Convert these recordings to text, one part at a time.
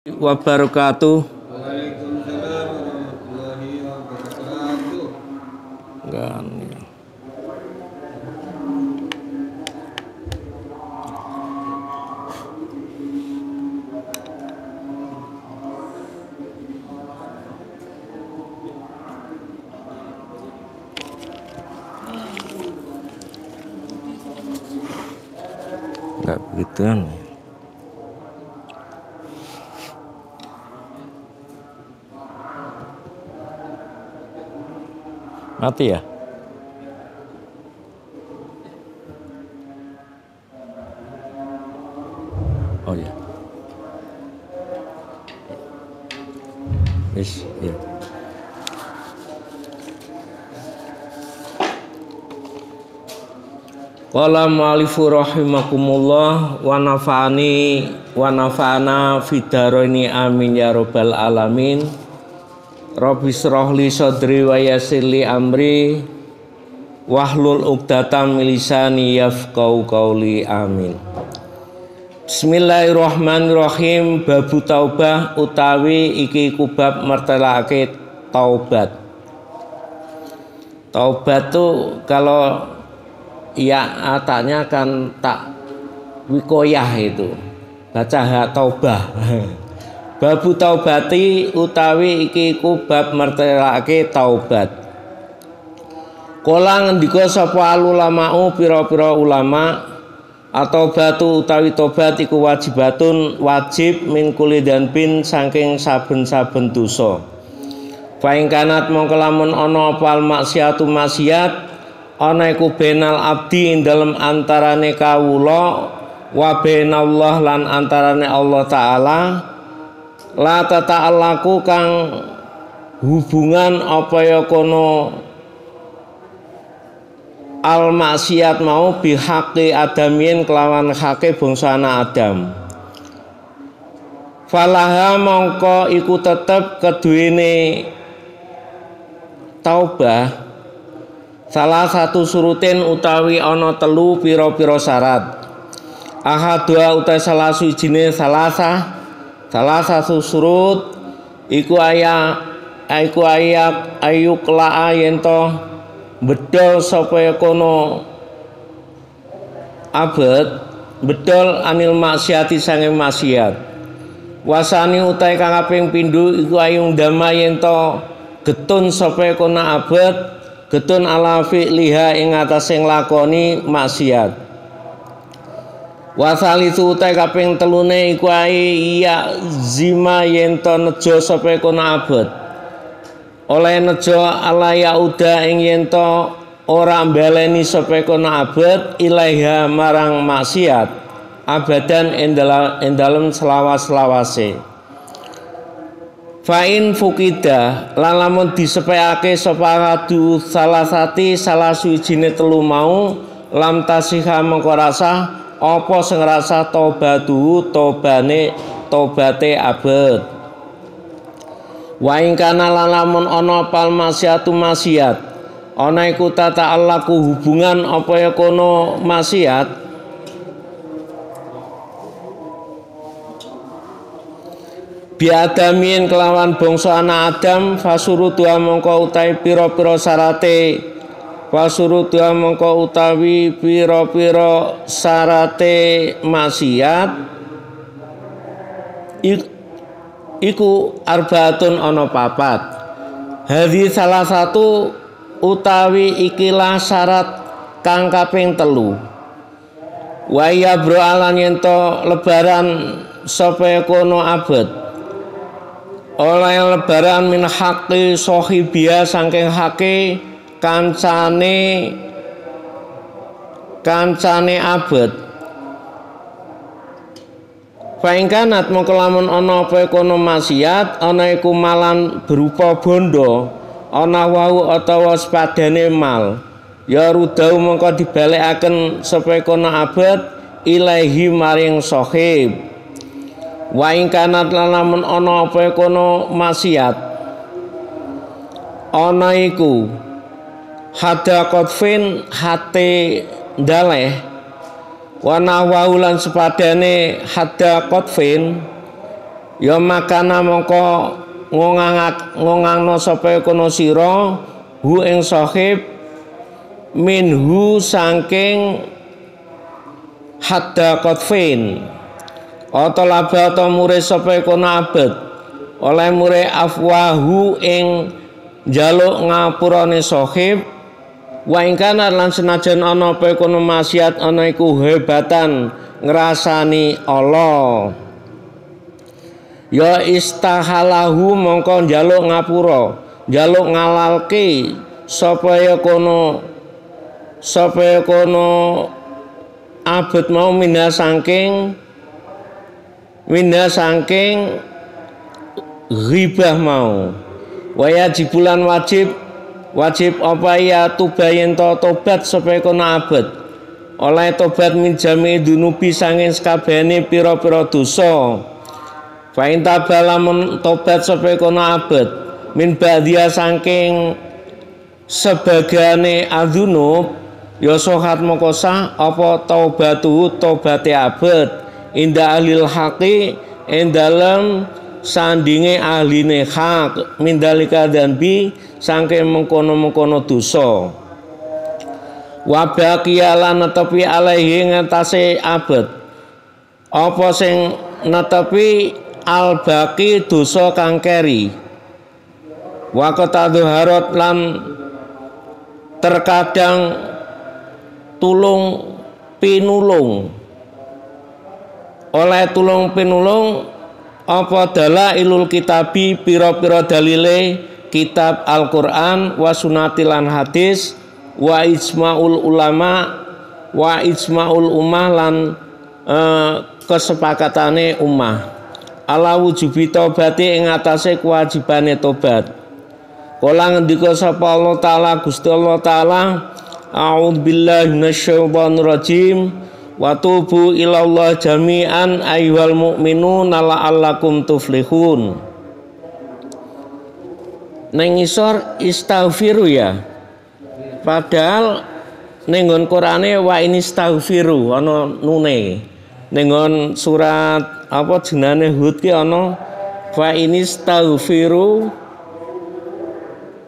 Wabarakatuh. Waalaikumsalam warahmatullahi wabarakatuh. Kan. Enggak begituan. Mati ya? Oh ya. Wis, ya. Qala mu'allifu rahimakumullah wa nafa'ana fid-dharaini amin ya rabbal alamin. Rabbi shrahli sadri wa yassirli amri wahlul 'uqdatam min lisani yafqahu qawli amin. Bismillahirrahmanirrahim. Babu taubah utawi iki kubab mertelake taubat. Taubat tuh kalau ya atanya kan tak wikoyah itu baca ha taubah. Babu taubati utawi iki kubab mertelake taubat. Kala ngendika sapa ulama'u pira-pira ulama atau batu utawi tobat iku wajibatun wajib min kulli dzanbin saking saben-saben dosa. Fa ing kanat mongko lamun ana apa maksiatu maksiat ana iku benal abdi ing dalem antarane kawula wa benallah lan antarane Allah taala la tata'allaku kang hubungan apa ya kono al maksiat mau bihaqi adamin kelawan hake bangsana Adam. Falaha mongko iku tetep keduwene taubah salah satu surutin utawi ana telu pira-pira syarat. Ahadua utai salah suwijine salah satu surut iku ayuk laa yento bedol sapa kono abet bedol anil maksiati sange maksiat. Wasani utai kang kaping pindho iku ayung dama yento getun sapa kono abet getun ala fi'liha ing atase nglakoni maksiat. Wasalitu utai kaping telune iku iya zima yento nejo sapa kono abet oleh nejo ala yauda ing yento ora mbaleni sapa kono abet ilaiha marang maksiat abadan ing dalem selawas-lawase. Fa'in fukida lan lamun disepekake sapa adu salasati salah suwijine telu mau lam tasiha mengko rasah apa sing ngrasa tobate abet. Wa ing kana lamun ana pal maksiatu maksiat ana iku tata'allaku hubungan apa ya kono maksiat biadamin kelawan bangsa anak Adam fasurutu mongko utawi pira-pira syarate fasurutu mongko utawi pira-pira syarate maksiat iku arbaatun ana papat. Hadhi salah satu utawi ikilah syarat kang kaping telu. Wa ya bro alan yento lebaran sapa kono abet oleh lebaran min haqqi sahibia saking hake kancane abet. Faingkanat mongko lamun ana apa kono maksiat ana iku malan berupa bondo ana wau utawa sepadane mal ya rudau mongko dibalekaken sapa kono abet ilahi maring sahib. Wa ingkanat lamun ana apa kono maksiat ana iku hada qadfin hate ndaleh wa nahwaulan sepadane hadda qatfin ya makana mongko ngongangno sapa kono sira hu ing sahib minhu saking hadda qatfin atolaba ta mure sapa kono abet oleh mure afwahu ing njaluk ngapurane sahib wa ingkana lan senajan ana apa kono maksiat ana iku hebatan ngrasani Allah ya istahalahu mongko njaluk ngapura njaluk ngalalke supaya kono abet mau minda saking ghibah mau waya jibulan wajib apa ya tubayen to tobat supaya kono abet oleh tobat min jami dunubi sanging sakabehane pira-pira dosa fa intabala tobat supaya kono abet min ba'dhiya saking sebagane adzunub ya sohat moko sah apa toobate abet inda ahlil haqi ing dalem sandinge ahline hak mindalika dan bi saking mengkono-mengkono dosa wa baqiya netepi alaihi ngatasé abet apa sing netepi al baqi dosa kang keri wa qatadharat lan terkadang tulung pinulung oleh tulung pinulung apa dalailul kitabi pira-pira dalile kitab Al-Qur'an wa sunatilan hadis wa ijma'ul ulama wa ijma'ul ummah lan kesepakatane ummah ala wujubi taubati ing atase kewajibane tobat kala ngendika sapa Allah taala Gusti Allah taala a'udzubillahi minasyaitonir rajim wa tubu ilallah jami'an ayyuhal mu'minuna la'allakum tuflihun. Neng isor istaghfiru ya. Padahal nengon Qur'ane wa ini istaghfiru ana nune. Nengon surat apa jenenge Hud ki ana fa ini istaghfiru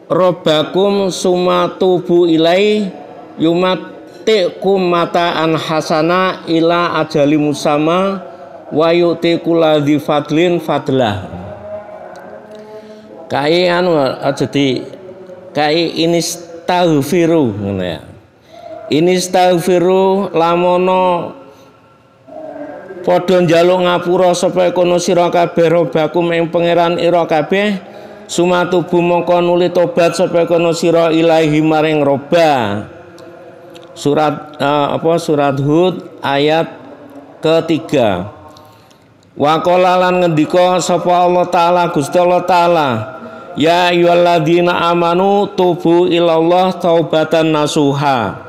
rabbakum summa tubu ilai yumatikum mataan hasana ila ajali musama wa yu'ti kulladzi fadlin fadlah. Kae anu aja di kae ini istaghfiru ngono ya. Ini istaghfiru lamono padha njaluk ngapura sapa kono sira kabeh robakum ing pangeran ira kabeh sumatubu mongko nuli tobat sapa kono sira ilahi maring roba. Surat surat Hud ayat ketiga. Wa qala lan ngendika sapa Allah taala Gusti Allah taala ya ayyuhalladzina amanu tubu ilallah taubatan nasuha.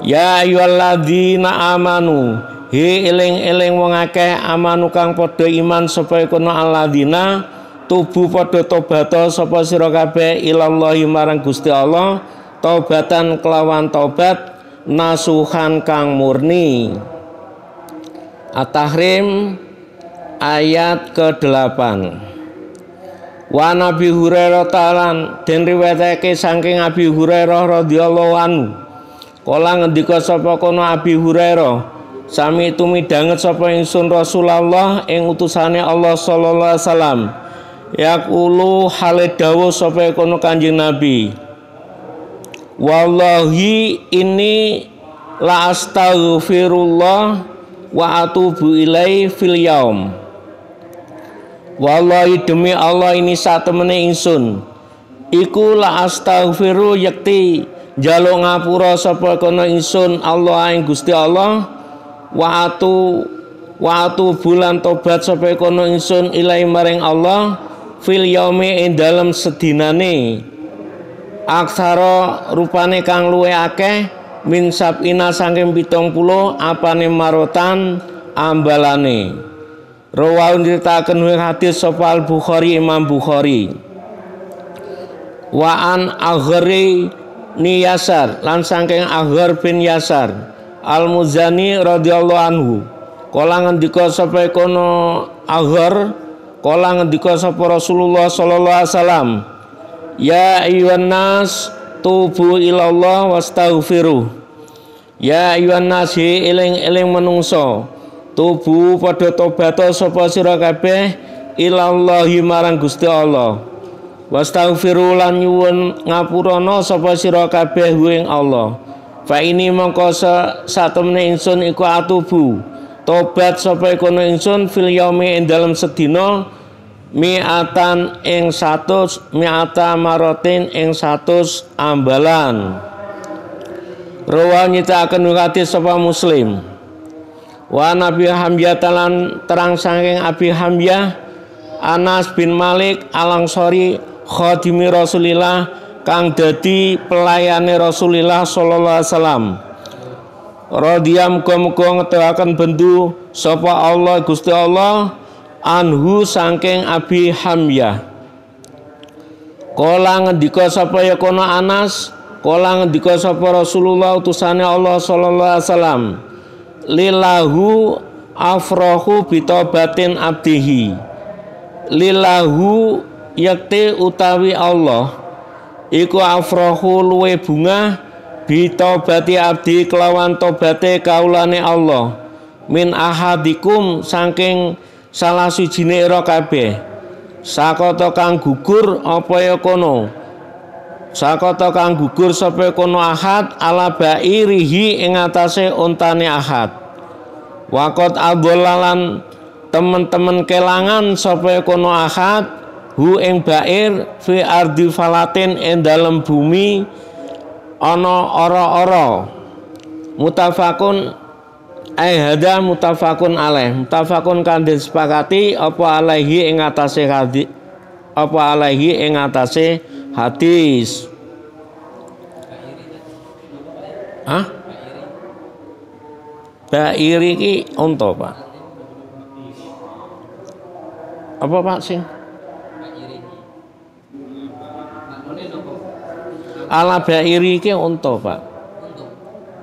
Ya ayyuhalladzina amanu he eling-eling wong akeh amanu kang padha iman sapa kono alladzina tubu padha tobato sapa sira kabeh ilallahi marang Gusti Allah taubatan kelawan taubat nasuhan kang murni. At-Tahrim ayat ke-8. Wa Nabi Hurairah ta'ala den riwayatake saking Abi Hurairah radhiyallahu anhu kala ngendika sapa kono Abi Hurairah sami tumidanget sapa ingsun Rasulullah ing utusane Allah sallallahu alaihi wasallam yaqulu hale dawuh sapa kono Kanjeng Nabi wallahi inni la astaghfirullah wa atubu ilai fil yaum. Wallahi demi Allah ini satemene ingsun iku la astaghfiru yakti njaluk ngapura sapa kono ingsun Allah ing Gusti Allah wa atu bulan tobat sapa kono ingsun ilai maring Allah fil yaumi ing dalem sedinane aksara rupane kang luwe akeh min sabina saking 70 apane marotan ambalane. Rawahu nyritakaken hadis sapa Al-Bukhari Imam Bukhari. Wa an Aghri ni Yasar lan saking Aghar bin Yasar Al-Muzani radhiyallahu anhu kala ngendika sapa kono Aghar Kala ngendika sapa Rasulullah sallallahu alaihi wasallam, ya ayyuhan nas tubu ilallah wastaghfiruh. Ya ayyuhan nas eling-eling manungsa, tubu padha tobat sapa sira kabeh ilallahi marang Gusti Allah. Wastaghfiru lan nyuwun ngapurana sapa sira kabeh ing Allah. Fa ini mongko satemene ingsun iku atubu tobat sapa kono ingsun fil yaumi ing dalem sedina mi'atan ing 100 mi'ata marotin ing 100 ambalan. Rawa nyitaken hadis sapa Muslim. Wa Nabi Hamzah talan terang saking Abi Hamzah Anas bin Malik Al-Ansari khadimi Rasulillah kang dadi pelayane Rasulillah sallallahu alaihi wasallam. Radhiyam muga ngeteaken bendu sapa Allah Gusti Allah anhu saking Abi Hamzah. Kala ngendika sapa ya kono Anas, kala ngendika sapa Rasulullah utusane Allah sallallahu alaihi wasallam, lilahu afrahu bitobatin abdihi. Lilahu yakti utawi Allah iku afrahu luwe bunga bitobati abdi kelawan tobate kaulane Allah min ahadikum saking salah sijine ira kabeh sakata kang gugur apa ya kono sakata kang gugur sapa kono ahad ala bairihi ing atase untane ahad waqat adolalan teman-teman kelangan sapa kono ahad hu ing bair fi ardi falatin ing dalem bumi ana ora-ora mutafakun hada mutafakun alaih mutafakun kan disepakati apa alaihi ing atase hadis apa alaihi ing atase hadis. Hah? Bair iki unta, Pak. Apa Pak sing? Ala bairi iki unta, Pak.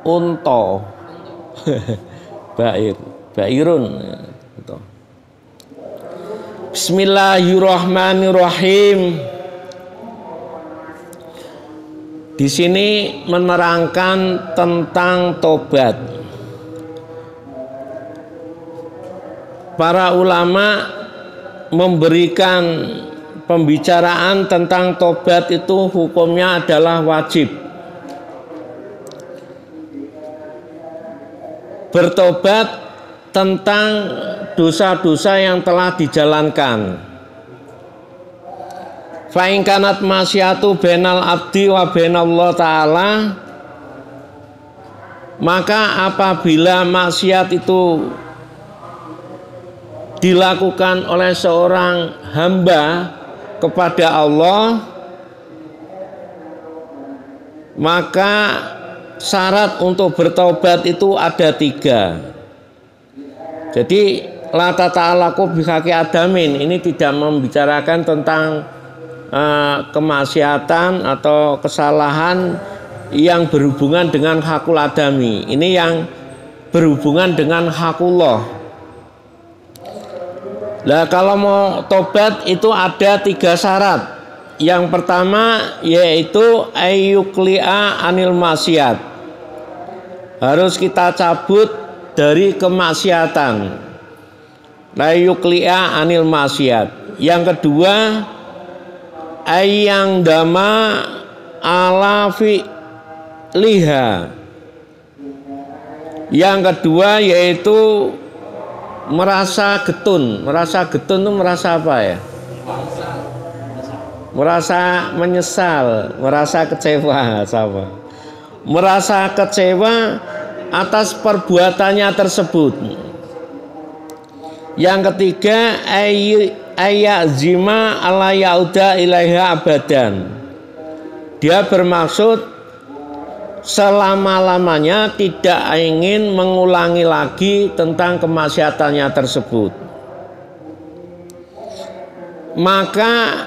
Unta. Bair, bairun. Bismillahirrahmanirrahim. Di sini menerangkan tentang tobat. Para ulama memberikan pembicaraan tentang tobat itu hukumnya adalah wajib. Bertobat tentang dosa-dosa yang telah dijalankan. Fa in kanat masyatu bainal abdi wa bainallah taala, maka apabila maksiat itu dilakukan oleh seorang hamba kepada Allah, maka syarat untuk bertobat itu ada 3. Jadi la tata'alaku bihaqi adamin, ini tidak membicarakan tentang kemaksiatan atau kesalahan yang berhubungan dengan hakul adami. Ini yang berhubungan dengan hakullah. Nah, kalau mau tobat itu ada 3 syarat. Yang pertama yaitu ayyukli'a anil maksiat. Harus kita cabut dari kemaksiatan. Ayyukli'a anil maksiat. Yang kedua ayyang dama ala fi liha. Yang kedua yaitu merasa getun. Merasa getun itu merasa apa ya? Merasa menyesal, merasa kecewa, sama. Merasa kecewa atas perbuatannya tersebut. Yang ketiga ayazima ala yauda ilaiha abadan. Dia bermaksud selama-lamanya tidak ingin mengulangi lagi tentang kemaksiatannya tersebut. Maka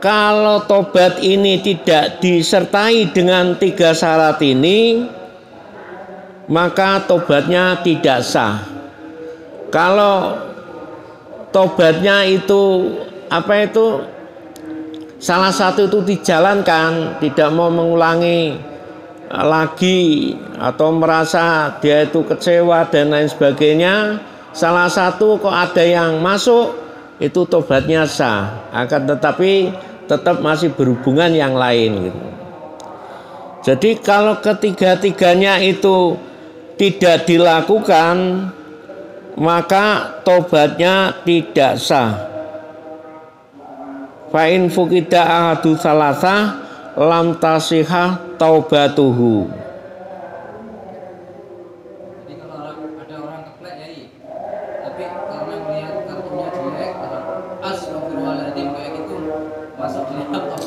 kalau tobat ini tidak disertai dengan 3 syarat ini, maka tobatnya tidak sah. Kalau tobatnya itu apa itu salah satu itu dijalankan, tidak mau mengulangi lagi atau merasa dia itu kecewa dan lain sebagainya, salah satu kok ada yang masuk, itu tobatnya sah, akan tetapi tetap masih berhubungan yang lain gitu. Jadi kalau ketiga-tiganya itu tidak dilakukan, maka tobatnya tidak sah. Fa in fuqida ahadu salasah lam tasihah taubatuhu. Jadi kalau ada orang keplek ya, tapi karena melihat kartunya jelek, astagfirullahaladzim kayak gitu, masuk di laptop.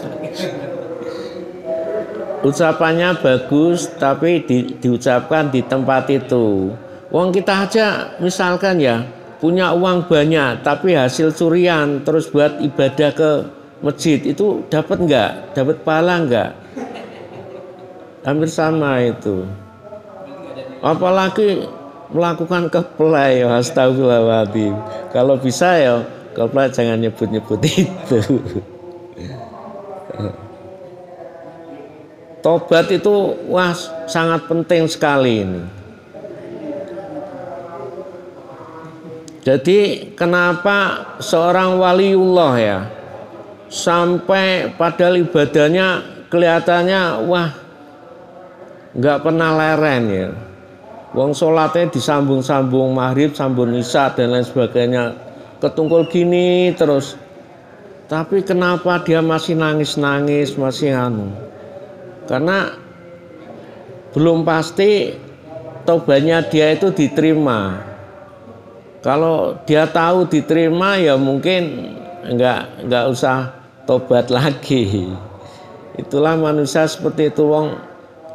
Ucapannya bagus, tapi diucapkan di tempat itu. Uang kita aja misalkan ya punya uang banyak, tapi hasil curian terus buat ibadah ke masjid, itu dapat enggak? Dapat pahala enggak? Hampir sama itu. Apalagi melakukan keplay, astagfirullahaladzim. Kalau bisa ya keplay jangan nyebut-nyebut itu. Tobat itu wah sangat penting sekali ini. Jadi kenapa seorang waliullah ya sampai padahal ibadahnya kelihatannya wah nggak pernah leren ya. Wong sholatnya disambung-sambung maghrib, sambung isya dan lain sebagainya, ketungkul gini terus. Tapi kenapa dia masih nangis-nangis, masih anu? Karena belum pasti tobatnya dia itu diterima. Kalau dia tahu diterima ya mungkin nggak usah tobat lagi. Itulah manusia seperti itu wong.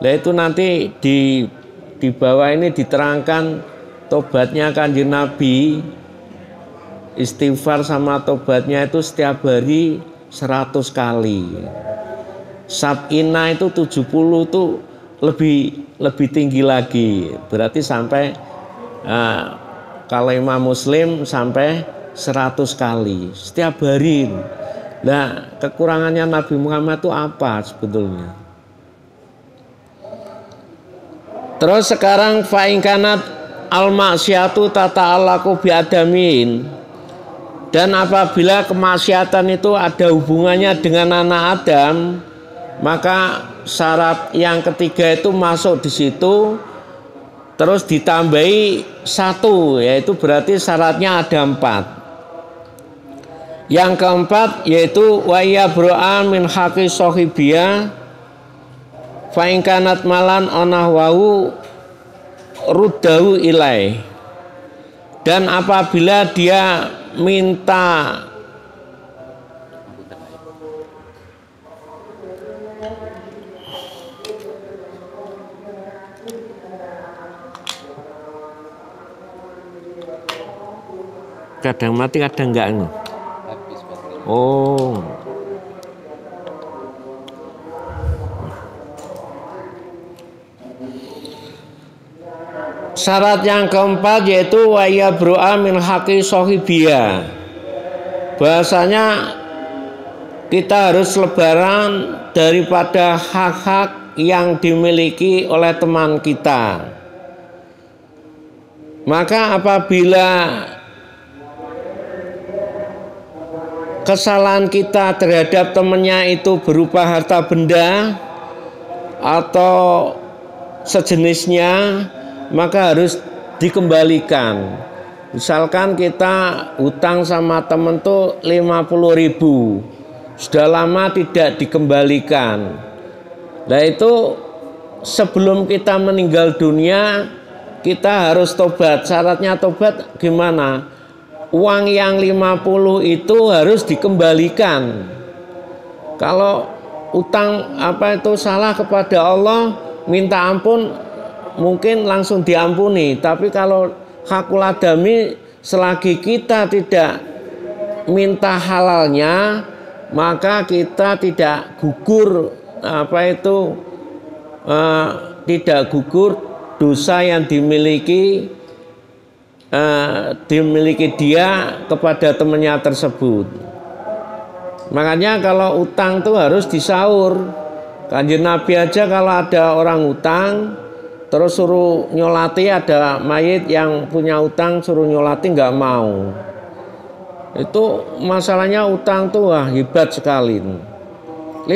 Lah itu nanti di bawah ini diterangkan tobatnya Kanjeng Nabi, istighfar sama tobatnya itu setiap hari 100 kali. Sab'ina itu 70 itu lebih tinggi lagi. Berarti sampai kalau Imam Muslim sampai 100 kali setiap hari. Nah, kekurangannya Nabi Muhammad itu apa sebetulnya? Terus sekarang fa'inkanat al-maksiatu tata'alaku bi'adamin. Dan apabila kemaksiatan itu ada hubungannya dengan anak Adam, maka syarat yang ketiga itu masuk di situ, terus ditambahi 1, yaitu berarti syaratnya ada 4. Yang keempat yaitu wa yabro'a min haqi sohibiyah fa in kanat malan onahwahu ruddahu ilai. Dan apabila dia minta kadang mati kadang enggak anu. Oh. Syarat yang keempat yaitu wa yabru'a min haqqi sohibiyah. Bahasanya kita harus lebaran daripada hak-hak yang dimiliki oleh teman kita. Maka apabila kesalahan kita terhadap temannya itu berupa harta benda atau sejenisnya, maka harus dikembalikan. Misalkan kita hutang sama teman tuh 50.000, sudah lama tidak dikembalikan. Nah itu sebelum kita meninggal dunia kita harus tobat. Syaratnya tobat gimana? Uang yang 50 itu harus dikembalikan. Kalau utang apa itu salah kepada Allah, minta ampun mungkin langsung diampuni. Tapi kalau hakul adami, selagi kita tidak minta halalnya, maka kita tidak gugur tidak gugur dosa yang dimiliki dimiliki dia kepada temannya tersebut. Makanya kalau utang tuh harus disaur. Kanjeng Nabi aja kalau ada orang utang terus suruh nyolati, ada mayit yang punya utang suruh nyolati nggak mau. Itu masalahnya utang tuh wah hebat sekali. 50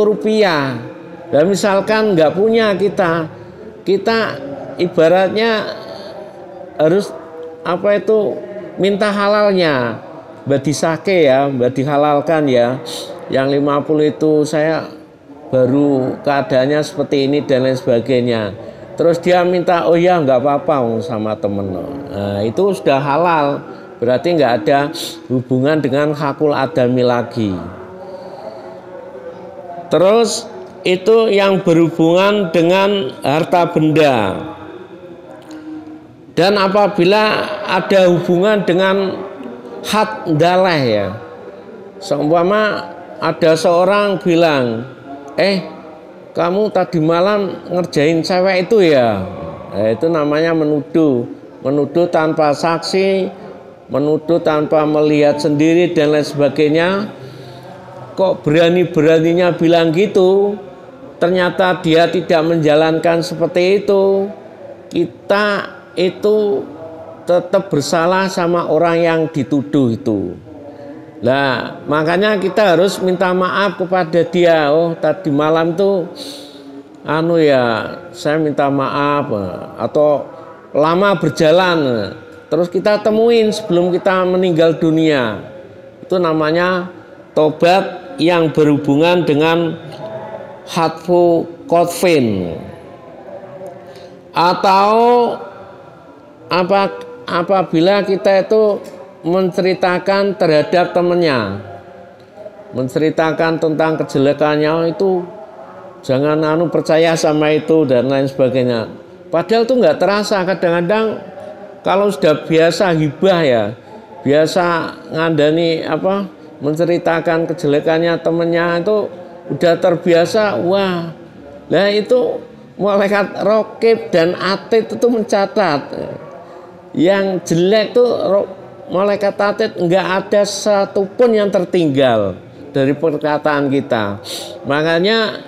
rupiah. Dan misalkan nggak punya kita ibaratnya harus apa itu minta halalnya. Mbak disake ya, mbak dihalalkan ya. Yang 50 itu saya baru keadaannya seperti ini dan lain sebagainya. Terus dia minta, oh ya nggak apa-apa sama temen. Nah, itu sudah halal, berarti nggak ada hubungan dengan hakul adami lagi. Terus itu yang berhubungan dengan harta benda. Dan apabila ada hubungan dengan hak daleh ya, seumpama ada seorang bilang, kamu tadi malam ngerjain cewek itu ya, itu namanya menuduh tanpa saksi, menuduh tanpa melihat sendiri dan lain sebagainya. Kok berani-beraninya bilang gitu, ternyata dia tidak menjalankan seperti itu, kita itu tetap bersalah sama orang yang dituduh itu. Nah, makanya kita harus minta maaf kepada dia. Oh, tadi malam tuh saya minta maaf. Atau lama berjalan, terus kita temuin sebelum kita meninggal dunia. Itu namanya tobat yang berhubungan dengan hatfu qadfin. Atau apabila kita itu menceritakan terhadap temannya, menceritakan tentang kejelekannya, itu jangan percaya sama itu dan lain sebagainya. Padahal itu nggak terasa. Kadang-kadang kalau sudah biasa hibah ya, biasa ngandani menceritakan kejelekannya temannya, itu udah terbiasa. Wah, nah itu malaikat Raqib dan Atid itu mencatat yang jelek tuh. Malaikat Atid enggak ada satupun yang tertinggal dari perkataan kita. Makanya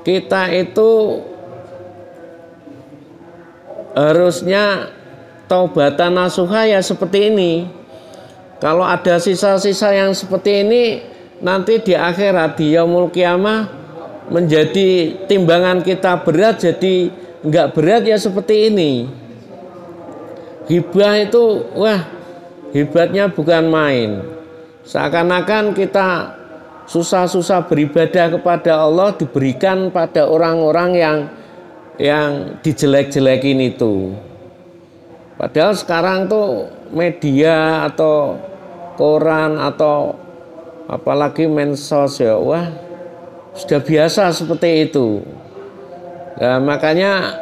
kita itu harusnya taubatan nasuha ya seperti ini. Kalau ada sisa-sisa yang seperti ini, nanti di akhirat di yaumul qiyamah menjadi timbangan kita berat, jadi enggak berat ya seperti ini. Hibah itu wah hebatnya bukan main. Seakan-akan kita susah-susah beribadah kepada Allah diberikan pada orang-orang yang dijelek-jelekin itu. Padahal sekarang tuh media atau koran atau apalagi medsos ya, wah sudah biasa seperti itu. Nah, makanya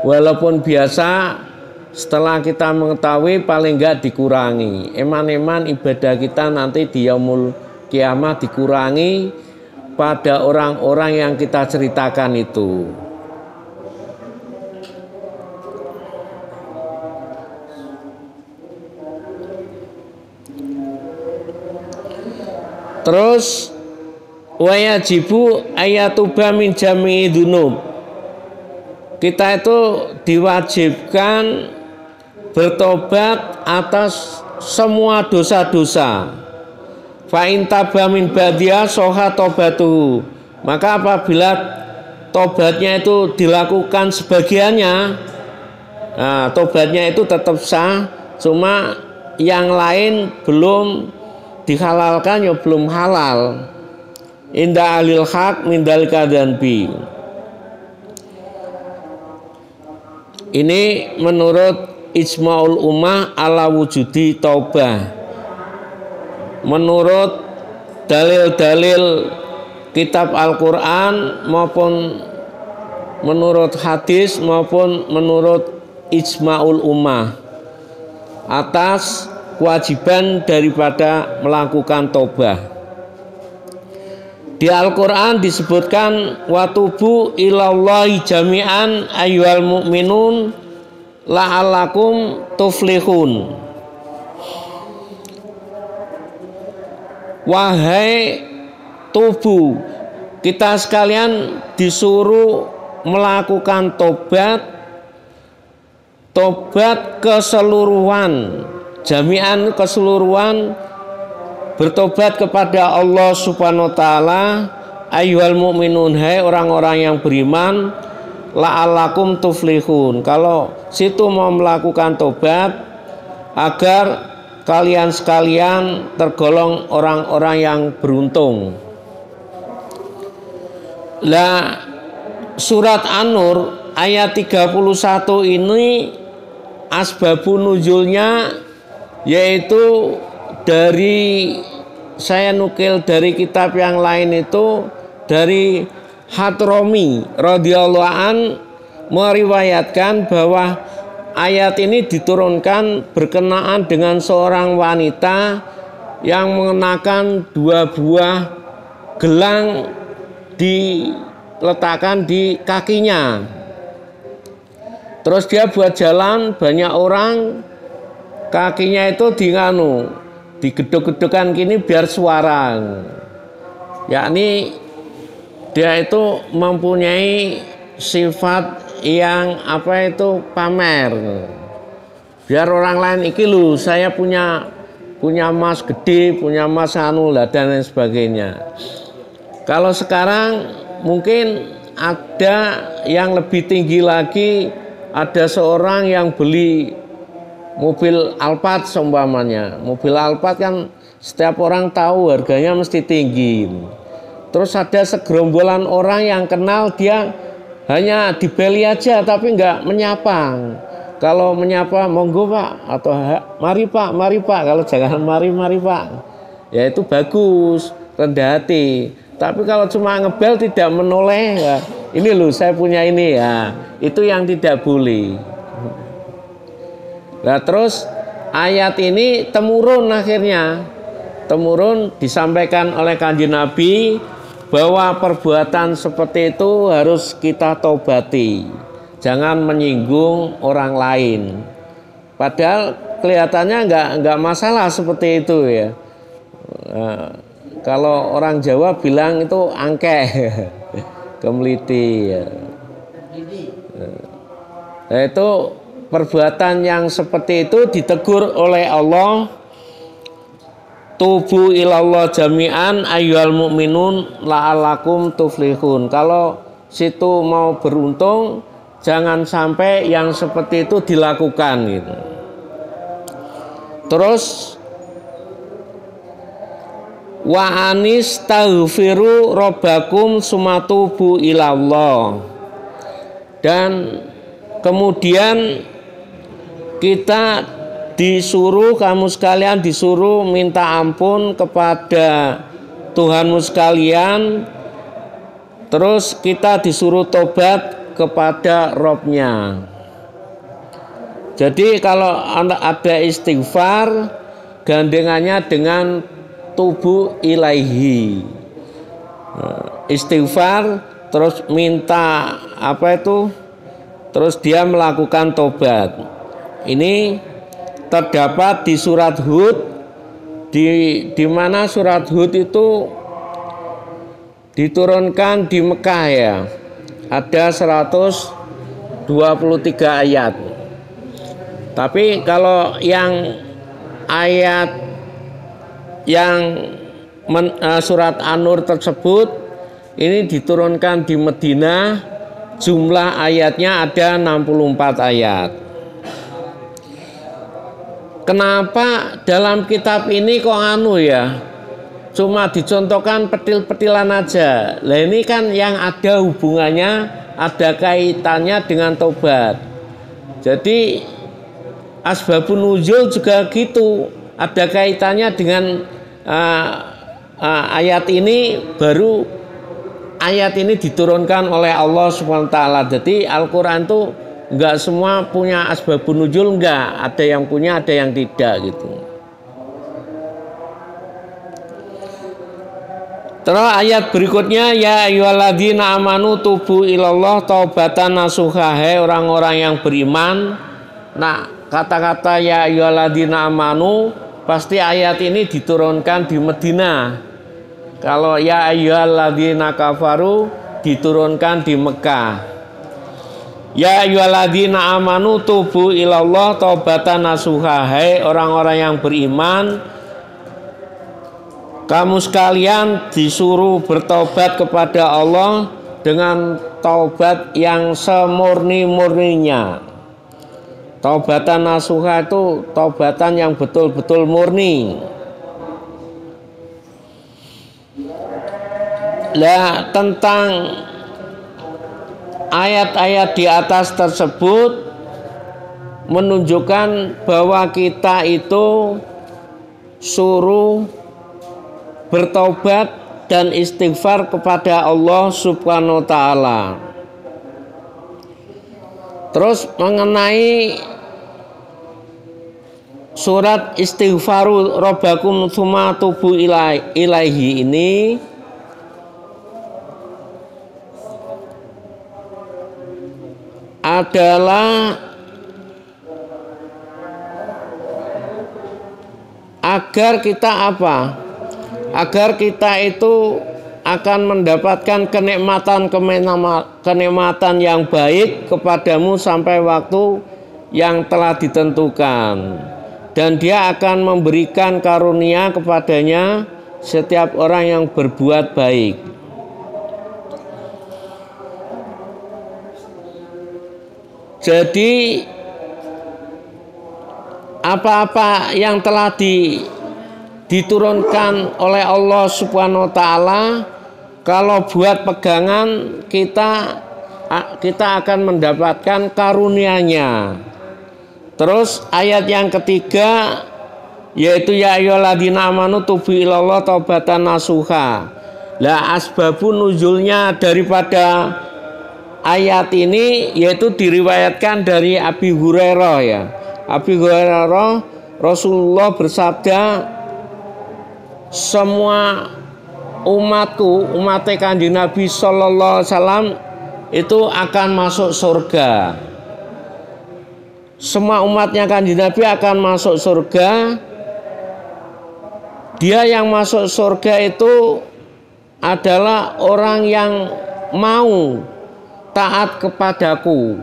walaupun biasa, setelah kita mengetahui paling enggak dikurangi. Eman-eman ibadah kita nanti di yaumul kiamat dikurangi pada orang-orang yang kita ceritakan itu. Terus wayajibu ayatuba min jami'i dzunub. Kita itu diwajibkan bertobat atas semua dosa-dosa. Fa in taba min ba'diha soha tobatuhu. Maka apabila tobatnya itu dilakukan sebagiannya, nah, tobatnya itu tetap sah, cuma yang lain belum dihalalkan ya belum halal. Inda alil haq min dalika dzanbi. Ini menurut ijma'ul ummah ala wujudi taubah. Menurut dalil-dalil kitab Al-Quran maupun menurut hadis maupun menurut ijma'ul ummah atas kewajiban daripada melakukan taubah. Di Al-Quran disebutkan watubu ilallahi jami'an ayyuhal mu'minun la'allakum tuflihun. Wahai tubuh, kita sekalian disuruh melakukan tobat keseluruhan, jami'an keseluruhan, bertobat kepada Allah Subhanahu wa taala. Ayyuhal mu'minun, hai orang-orang yang beriman, la'allakum tuflihun. Kalau situ mau melakukan tobat agar kalian sekalian tergolong orang-orang yang beruntung. Lah surat An-Nur ayat 31 ini asbabun nuzulnya yaitu dari, saya nukil dari kitab yang lain itu dari Hadrami radhiyallahu an meriwayatkan bahwa ayat ini diturunkan berkenaan dengan seorang wanita yang mengenakan 2 buah gelang diletakkan di kakinya. Terus dia buat jalan, banyak orang, kakinya itu digeduk-gedukan gini biar suara. Yakni dia itu mempunyai sifat yang pamer. Biar orang lain iki lho, saya punya emas gede, punya emas lah dan lain sebagainya. Kalau sekarang mungkin ada yang lebih tinggi lagi, ada seorang yang beli mobil Alphard seumpamanya. Mobil Alphard kan setiap orang tahu harganya mesti tinggi. Terus ada segerombolan orang yang kenal, dia hanya dibeli aja tapi nggak menyapa. Kalau menyapa monggo Pak, atau mari Pak. Kalau jangan mari Pak, ya itu bagus, rendah hati. Tapi kalau cuma ngebel tidak menoleh, ya, ini loh saya punya ini ya, itu yang tidak boleh. Nah terus ayat ini temurun, akhirnya temurun disampaikan oleh Kanjeng Nabi bahwa perbuatan seperti itu harus kita tobati, jangan menyinggung orang lain. Padahal kelihatannya nggak masalah seperti itu ya. Kalau orang Jawa bilang itu angkeh, kemliti ya. Nah, itu perbuatan yang seperti itu ditegur oleh Allah. Tubu ilallah jami'an ayyuhal mu'minun la'allakum tuflihun. Kalau situ mau beruntung, jangan sampai yang seperti itu dilakukan gitu. Terus wa anistaghfiru rabbakum sumatubu ilallah. Dan kemudian kita disuruh, kamu sekalian disuruh minta ampun kepada Tuhanmu sekalian. Terus kita disuruh tobat kepada Robnya. Jadi kalau ada istighfar, gandengannya dengan tubu ilaihi. Istighfar terus minta terus dia melakukan tobat. Ini terdapat di surat Hud, di mana surat Hud itu diturunkan di Mekah ya. Ada 123 ayat. Tapi kalau yang ayat yang surat An-Nur tersebut ini diturunkan di Madinah, jumlah ayatnya ada 64 ayat. Kenapa dalam kitab ini kok cuma dicontohkan petil-petilan aja. Lah ini kan yang ada hubungannya, ada kaitannya dengan tobat. Jadi asbabun nuzul juga gitu, ada kaitannya dengan ayat ini. Baru ayat ini diturunkan oleh Allah Subhanahu wa taala. Jadi Al-Qur'an tuh enggak semua punya asbabun nuzul, enggak. Ada yang punya, ada yang tidak gitu. Terus ayat berikutnya, ya ayyuhalladzina amanu tubu ilallah taubatan nasuha, hai orang-orang yang beriman, Nah, kata-kata ya ayyuhalladzina amanu pasti ayat ini diturunkan di Madinah. Kalau ya ayyuhalladzina kafaru diturunkan di Mekah. Ya ayyuhalladzina amanu tubu ilallah taubatan nasuha. Hai orang-orang yang beriman, kamu sekalian disuruh bertobat kepada Allah dengan taubat yang semurni-murninya. Taubatan nasuha itu taubatan yang betul-betul murni. Lah tentang ayat-ayat di atas tersebut menunjukkan bahwa kita itu suruh bertobat dan istighfar kepada Allah Subhanahu wa taala. Terus mengenai surat istighfaru rabbakum tsumma tubu ilaihi ini adalah agar kita apa? Agar kita itu akan mendapatkan kenikmatan yang baik kepadamu sampai waktu yang telah ditentukan, dan dia akan memberikan karunia kepadanya setiap orang yang berbuat baik. Jadi apa-apa yang telah diturunkan oleh Allah Subhanahu wa taala, kalau buat pegangan kita akan mendapatkan karunia-Nya. Terus ayat yang ketiga yaitu ya ayyuhalladzina amanu tubu ilallah taubatan nasuha. Lah asbabun nuzulnya daripada ayat ini yaitu diriwayatkan dari Abi Hurairah ya. Abi Hurairah, Rasulullah bersabda, semua umatku, umat Kanjeng Nabi sallallahu alaihi wasallam itu akan masuk surga. Semua umatnya Kanjeng Nabi akan masuk surga. Dia yang masuk surga itu adalah orang yang mau taat kepadaku.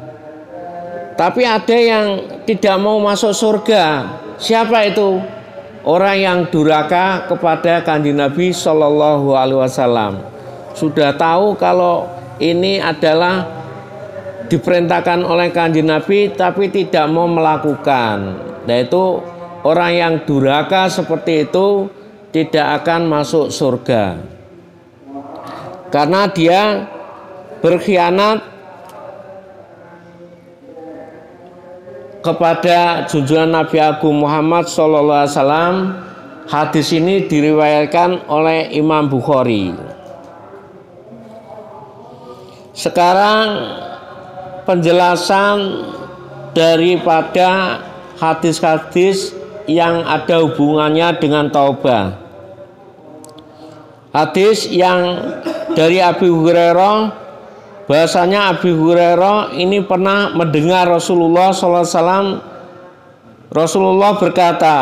Tapi ada yang tidak mau masuk surga. Siapa itu? Orang yang durhaka kepada Kanjeng Nabi Shallallahu Alaihi Wasallam. Sudah tahu kalau ini adalah diperintahkan oleh Kanjeng Nabi, tapi tidak mau melakukan. Yaitu orang yang durhaka seperti itu tidak akan masuk surga, karena dia berkhianat kepada junjungan Nabi Agung Muhammad sallallahu alaihi wasallam. Hadis ini diriwayatkan oleh Imam Bukhari. Sekarang penjelasan daripada hadis-hadis yang ada hubungannya dengan taubah. Hadis yang dari Abi Hurairah, bahasanya Abi Hurairah ini pernah mendengar Rasulullah SAW. Rasulullah berkata,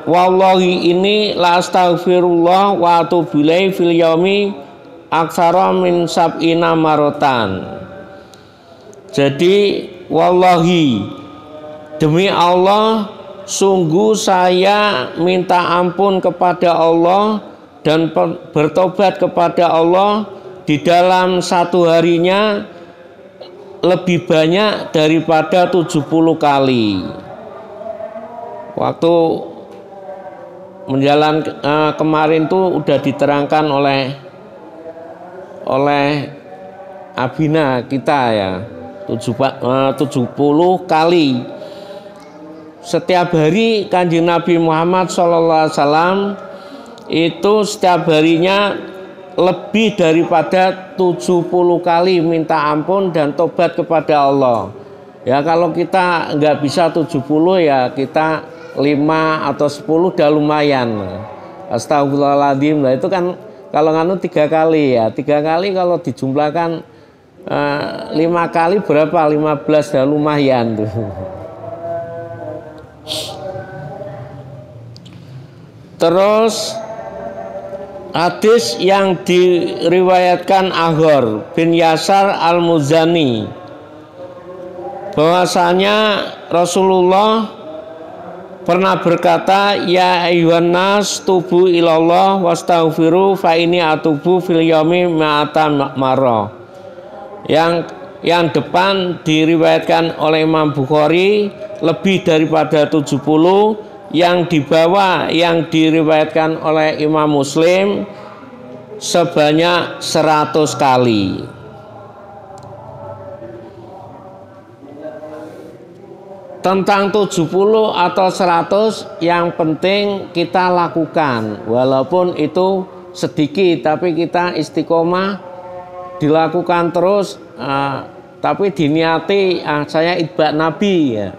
wallahi ini la astaghfirullah wa atubu ilaihi fil yaumi aktsara min sab'ina marotan. Jadi wallahi, demi Allah, sungguh saya minta ampun kepada Allah dan bertobat kepada Allah di dalam satu harinya lebih banyak daripada 70 kali. Waktu menjalan kemarin tuh udah diterangkan oleh Abina kita ya, 70 kali. Setiap hari Kanjeng Nabi Muhammad SAW itu setiap harinya lebih daripada 70 kali minta ampun dan tobat kepada Allah. Ya kalau kita nggak bisa 70 ya kita 5 atau 10 udah lumayan. Astagfirullahaladzim. Nah itu kan kalau nganu 3 kali ya. 3 kali kalau dijumlahkan 5 kali berapa? 15 ya lumayan tuh. Terus hadis yang diriwayatkan Aghor bin Yasar al-Muzani bahwasanya Rasulullah pernah berkata, ya ayyuhan nas tubu ilallah wastaghfiru fa ini atubu fil yaumi ma'ata marrah. Yang depan diriwayatkan oleh Imam Bukhari lebih daripada 70, yang di bawah yang diriwayatkan oleh Imam Muslim sebanyak 100 kali. Tentang 70 atau 100 yang penting kita lakukan, walaupun itu sedikit tapi kita istiqomah dilakukan terus, tapi diniati saya itba Nabi ya.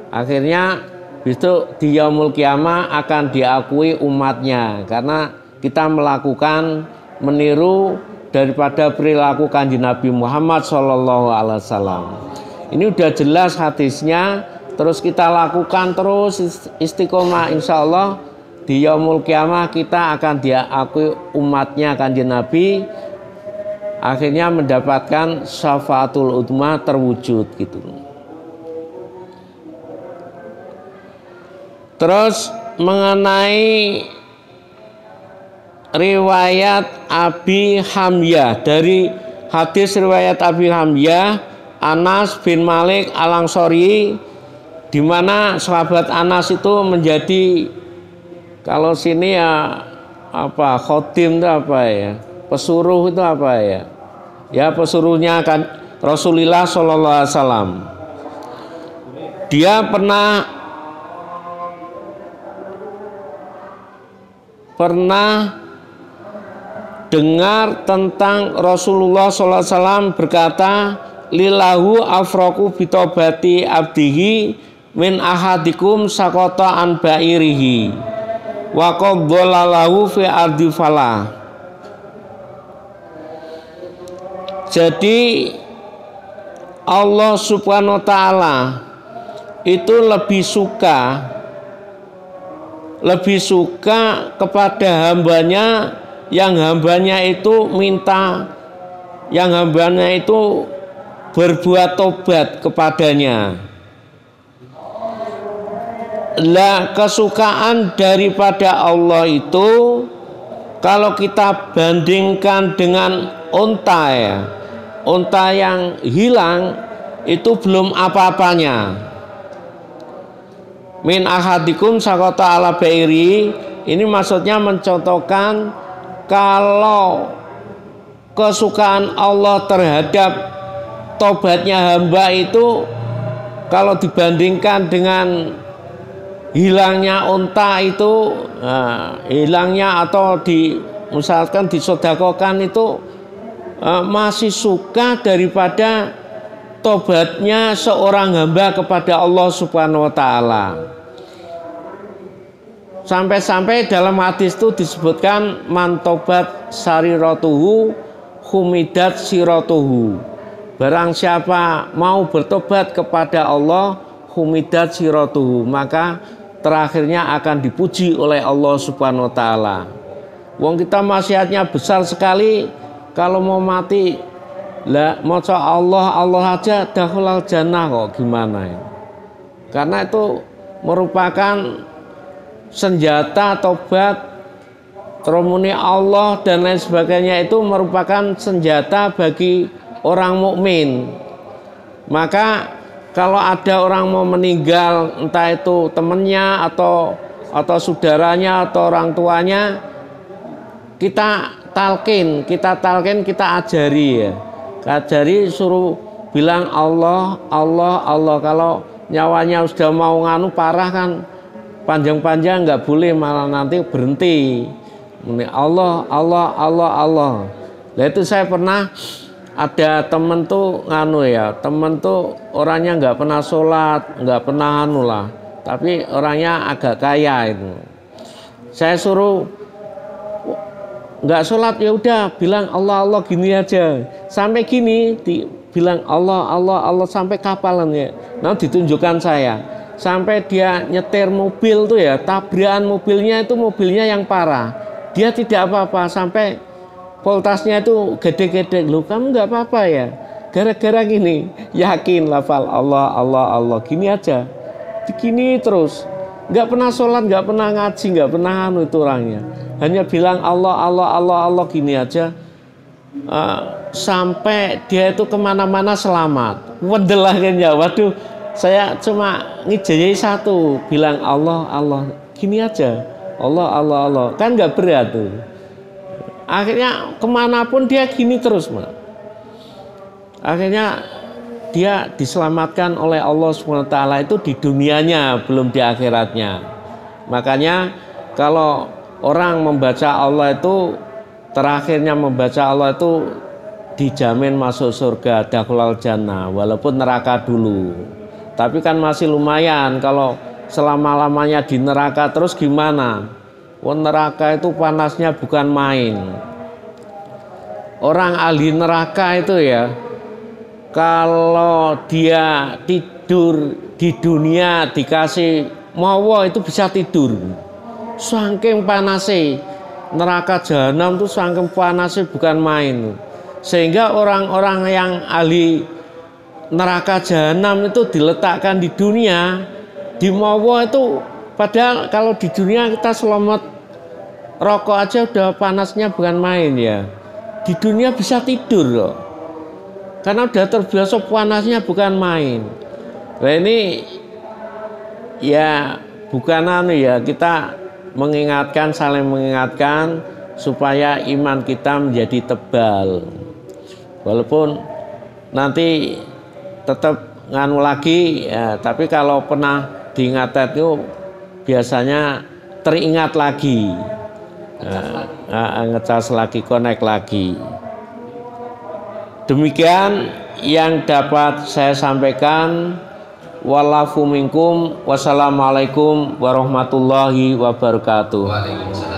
Akhirnya besok di yaumul kiamah akan diakui umatnya karena kita melakukan meniru daripada perilaku kanjeng Nabi Muhammad SAW. Ini udah jelas hadisnya, terus kita lakukan terus istiqomah, insya Allah di yaumul kiamah kita akan diakui umatnya kanjeng Nabi, akhirnya mendapatkan syafaatul udma terwujud gitu. Terus mengenai riwayat Abi Hamyah, dari hadis riwayat Abi Hamyah Anas bin Malik Al-Ansori, di mana sahabat Anas itu menjadi, kalau sini ya apa, khodim itu apa ya, pesuruh itu apa ya, ya pesuruhnya kan Rasulullah Shallallahu Alaihi Wasallam. Dia pernah dengar tentang Rasulullah Shallallahu Alaihi Wasallam berkata, lilahu afraku bitobati abdihi min ahadikum sakota an ba'irihi wa qaddalalahu fi ardi falah. Jadi Allah subhanahu wa ta'ala itu lebih suka kepada hambanya yang hambanya itu minta, yang hambanya itu berbuat tobat kepadanya. Lah kesukaan daripada Allah itu kalau kita bandingkan dengan unta ya, unta yang hilang itu belum apa-apanya. Min ahadikum sakota ala bairi, ini maksudnya mencontohkan kalau kesukaan Allah terhadap tobatnya hamba itu kalau dibandingkan dengan hilangnya unta itu, hilangnya atau misalkan disodakokan itu masih suka daripada tobatnya seorang hamba kepada Allah Subhanahu wa Ta'ala. Sampai-sampai dalam hadis itu disebutkan mantobat sariratuhu humidat siratuhu. Barang siapa mau bertobat kepada Allah, humidat siratuhu, maka terakhirnya akan dipuji oleh Allah Subhanahu wa Ta'ala. Wong kita maksiatnya besar sekali, kalau mau mati lah maca Allah aja dakhulal jannah kok, gimana ya? Karena itu merupakan senjata tobat, terumuni Allah dan lain sebagainya, itu merupakan senjata bagi orang mukmin. Maka kalau ada orang mau meninggal, entah itu temannya atau saudaranya atau orang tuanya, kita talkin, kita ajari ya. Ajari, suruh bilang Allah. Kalau nyawanya sudah mau nganu parah kan, panjang-panjang nggak boleh, malah nanti berhenti. Allah. Nah itu saya pernah ada temen tuh nganu ya, temen tuh orangnya nggak pernah sholat, nggak pernah anu lah, tapi orangnya agak kaya itu. Saya suruh nggak sholat, ya udah bilang Allah gini aja, sampai gini bilang Allah sampai kapalan ya. Nah ditunjukkan saya sampai dia nyetir mobil tuh ya, tabrakan mobilnya itu mobilnya yang parah. Dia tidak apa-apa sampai voltasnya itu gede-gede. Loh, kamu nggak apa-apa ya? Gara-gara gini, yakin lafal Allah, Allah, Allah, gini aja. Gini terus. Nggak pernah sholat, nggak pernah ngaji, nggak pernah anu itu orangnya. Hanya bilang Allah, Allah, Allah, Allah, gini aja. Sampai dia itu kemana-mana selamat. Wadelah kan ya, waduh. Saya cuma ngijayai satu, bilang Allah, Allah, gini aja. Allah, Allah, Allah. Kan nggak berat tuh. Akhirnya kemanapun dia gini terus, Mak. Akhirnya dia diselamatkan oleh Allah SWT itu di dunianya, belum di akhiratnya. Makanya kalau orang membaca Allah itu, terakhirnya membaca Allah itu dijamin masuk surga, dakhulal jannah, walaupun neraka dulu. Tapi kan masih lumayan. Kalau selama-lamanya di neraka terus gimana? Wah, neraka itu panasnya bukan main. Orang ahli neraka itu ya, kalau dia tidur di dunia dikasih mawa itu bisa tidur. Saking panasnya neraka jahanam itu, saking panasnya bukan main. Sehingga orang-orang yang ahli neraka jahanam itu diletakkan di dunia, di mawa itu, padahal kalau di dunia kita selamat rokok aja udah panasnya bukan main ya. Di dunia bisa tidur loh. Karena udah terbiasa panasnya bukan main. Nah ini ya bukan anu ya, kita mengingatkan, saling mengingatkan supaya iman kita menjadi tebal. Walaupun nanti tetap nganu lagi ya, tapi kalau pernah diingat itu biasanya teringat lagi. Ngecas lagi, connect lagi. Demikian yang dapat saya sampaikan. Walafu minkum. Wassalamualaikum warahmatullahi wabarakatuh. Waalaikumsalam.